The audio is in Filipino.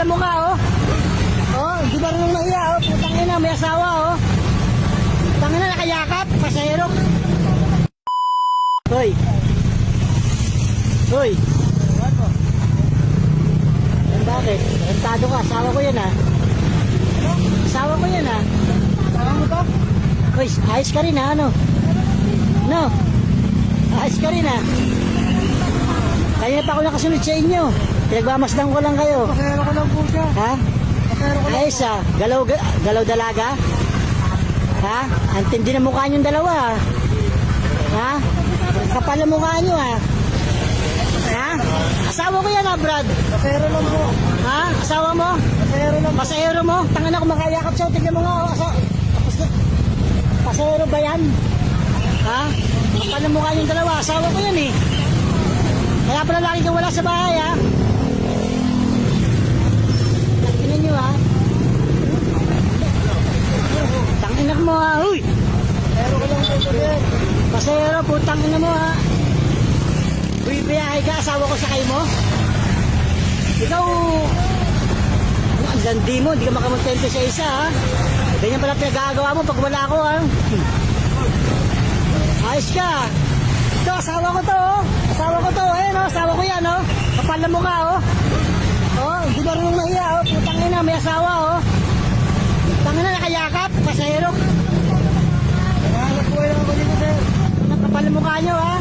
na mukha, oh. Oh, hindi ba rin mahiya, oh. Putang ina, may asawa, oh. Putang ina, nakayakap, pasahero. Hoy. Hoy. Bakit? Rentado ka, asawa ko yan, ah. Asawa ko yan, ah. Asawa mo to? Hoy, ayos ka rin, ah, ano? No? Ayos ka rin, ah. Kaya pa ako nakasunod sa inyo. Pinagmamasdan ko lang kayo. Pasero ko lang po siya. Ha? Pasero ko lang. Ayos, ah. Galaw dalaga? Ha? Ang tindi na mukha niyong dalawa, ah. Ha? Kapal na mukha niyo, ah. Ha? Asawa ko yan, ah, Brad. Pasero lang po. Ha? Asawa mo? Pasero lang. Pasahero mo? Tangan ako makayakap sa'yo. Tignan mo nga, oh. Pasahero ba yan? Ha? Kapal na mukha niyong dalawa. Asawa ko yan, eh. Kaya pala lagi kang wala sa bahay, ha? Tingnan nyo, ha? Tanginak mo, ha? Uy! Pasero ko lang po siya. Pasahero, putang ina mo, ha? Uy, biyahe ka, asawa ko sakay mo? Ikaw, ang landi mo, hindi ka makamontento sa isa, ha? Ganyan pala pinagagawa mo pag wala ako, ha? Ayos ka. Ito, asawa ko to, oh. Asawa ko to, eh, no? Asawa ko yan, oh. Kapal na mukha, oh. Oh, hindi ba rin mahiya, oh. Putang ina, may asawa, oh. Putang ina, nakayakap, pasahero. Nahanap po kayo ako dito, sir. Kapal na mukha nyo, ha?